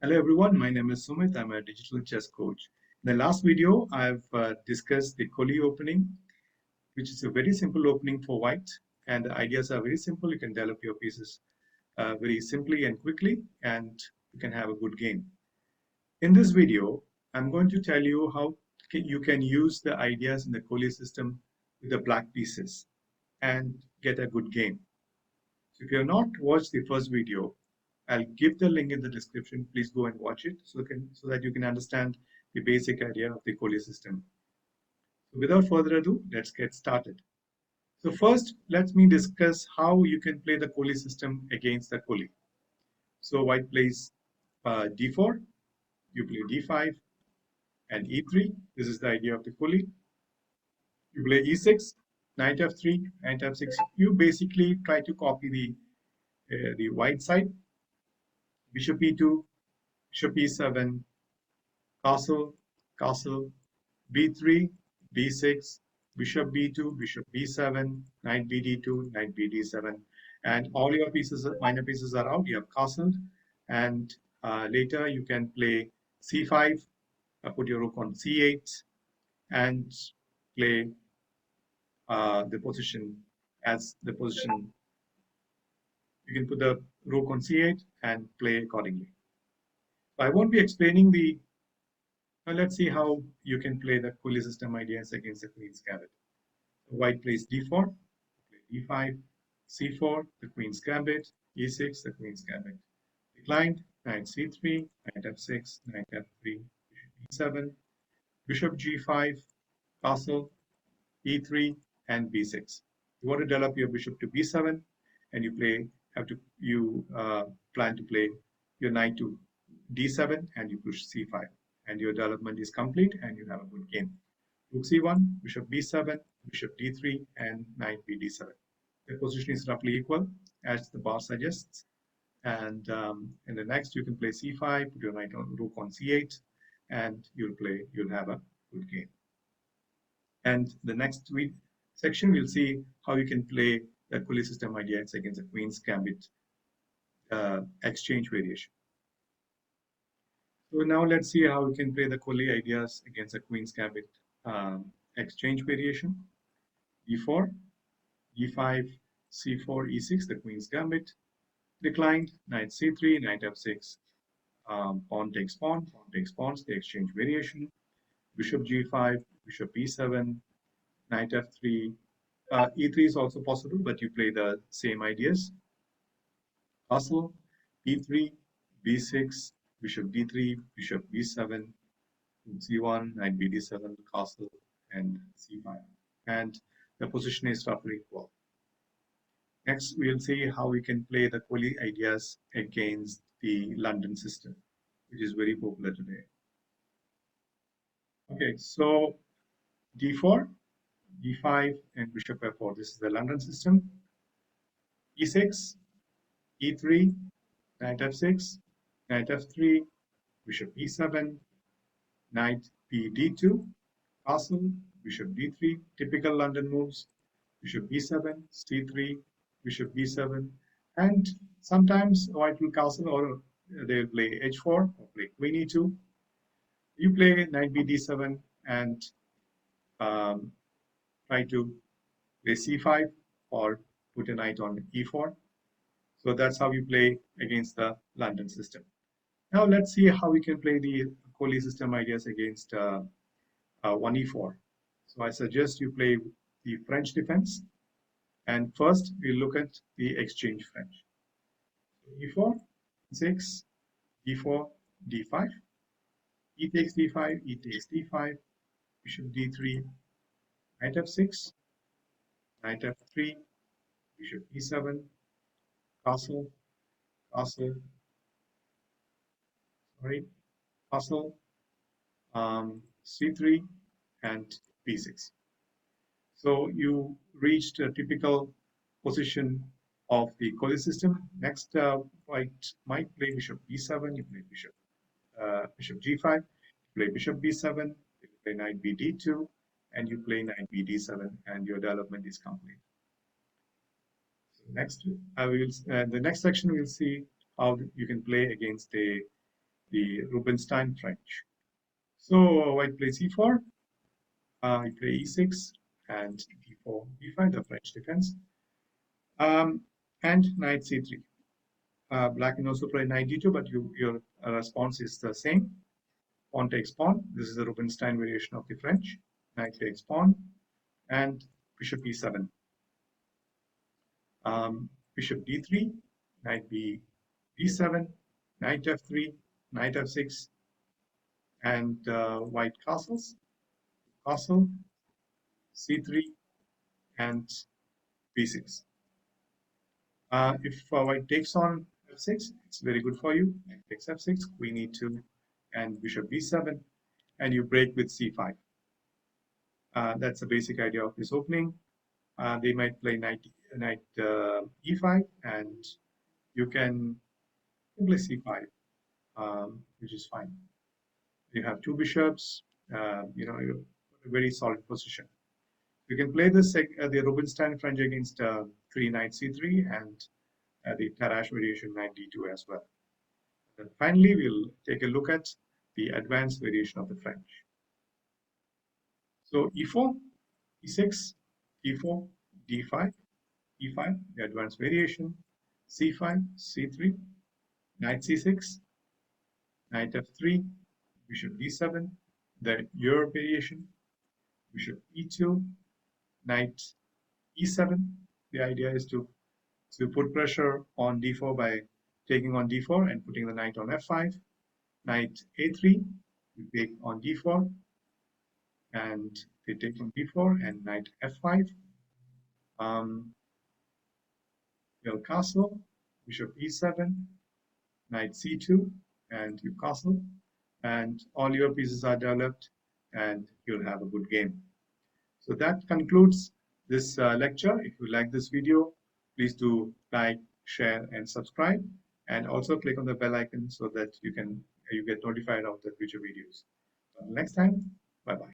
Hello everyone, my name is Sumit. I'm a digital chess coach. In the last video, I've discussed the Colle opening, which is a very simple opening for white. And the ideas are very simple. You can develop your pieces very simply and quickly, and you can have a good game. In this video, I'm going to tell you how you can use the ideas in the Colle system with the black pieces and get a good game. So if you have not watched the first video, I'll give the link in the description. Please go and watch it so that you can understand the basic idea of the Colle system. So without further ado, let's get started. So first, let me discuss how you can play the Colle system against the Colle. So white plays d4, you play d5 and e3. This is the idea of the Colle. You play e6, knight f3, knight f6. You basically try to copy the white side. Bishop e2, bishop e7, castle, castle, b3, b6, bishop b2, bishop b7, knight bd2, knight bd7, and all your pieces, minor pieces are out. You have castled, and later you can play c5, put your rook on c8, and play the position as the position. You can put the rook on c8 and play accordingly. So I won't be explaining the. Now let's see how you can play the Colle system ideas against the Queen's Gambit. So white plays d4, play d5, c4, the Queen's Gambit, e6, the Queen's Gambit. Declined, knight c3, knight f6, knight f3, bishop e7, bishop g5, castle, e3, and b6. You want to develop your bishop to b7, and you plan to play your knight to d7, and you push c5, and your development is complete, and you have a good game. Rook c1, bishop b7, bishop d3, and knight bd7. The position is roughly equal as the bar suggests. And in the next, you can play c5, put your knight on rook on c8, and you'll have a good game. And the next section, we'll see how you can play the Colle system ideas against the Queen's Gambit exchange variation. So now let's see how we can play the Colle ideas against the Queen's Gambit exchange variation. e4, e5, c4, e6, the Queen's Gambit. Declined, knight c3, knight f6, pawn takes pawn, pawn takes pawns, the exchange variation. Bishop g5, bishop e7, knight f3. E3 is also possible, but you play the same ideas. Castle, e3, b6, bishop d3, bishop b7, c1, knight bd7, castle, and c5. And the position is roughly equal. Next, we'll see how we can play the Colle ideas against the London system, which is very popular today. Okay, so d4, d5, and bishop f4. This is the London system. e6, e3, knight f6, knight f3, bishop e7, knight bd2, castle, bishop d3, typical London moves, bishop b7, c3, bishop b7, and sometimes white will castle or they'll play h4 or play queen e2. You play knight bd7 and try to play c5 or put a knight on e4. So that's how you play against the London system. Now let's see how we can play the Colle system ideas against 1e4. So I suggest you play the French defense. And first, we'll look at the exchange French. e4, e6, d4, d5, e takes d5, e takes d5, bishop d3, knight f6, knight f3, bishop e7, castle, castle, castle, c3, and b6. So you reached a typical position of the Colle system. Next, white might play bishop b7. You play bishop g5. You play bishop b7. You play knight bd2, and you play knight bd7, and your development is complete. So next, the next section we'll see how you can play against the the Rubinstein French. So white plays e4, you play e6, and d4, d5, the French defense, and knight c3. Black can also play knight d2, but your response is the same. Pawn takes pawn. This is the Rubinstein variation of the French. Knight takes pawn, and bishop e7. Bishop d3, knight d7, knight f3, knight f6, and white castles, castle, c3, and b6. If white takes on f6, it's very good for you. Knight takes f6, queen e2, and bishop b7, and you break with c5. That's the basic idea of this opening. They might play knight e5, and you can play c5, which is fine. You have two bishops. You're in a very solid position. You can play the Rubinstein French against 3 knight c3 and the Tarrasch variation knight d2 as well. And finally, we'll take a look at the advanced variation of the French. So e4, e6, e4, d5, e5, the advanced variation, c5, c3, knight c6, knight f3, bishop d7, the your variation, bishop e2, knight e7. The idea is to put pressure on d4 by taking on d4 and putting the knight on f5. Knight a3, you take on d4, and they take on d4, and knight f5. Your castle, bishop e7, knight c2, and you castle, and all your pieces are developed, and you'll have a good game. So that concludes this lecture. If you like this video, please do like, share, and subscribe, and also click on the bell icon so that you get notified of the future videos. Until next time, bye bye.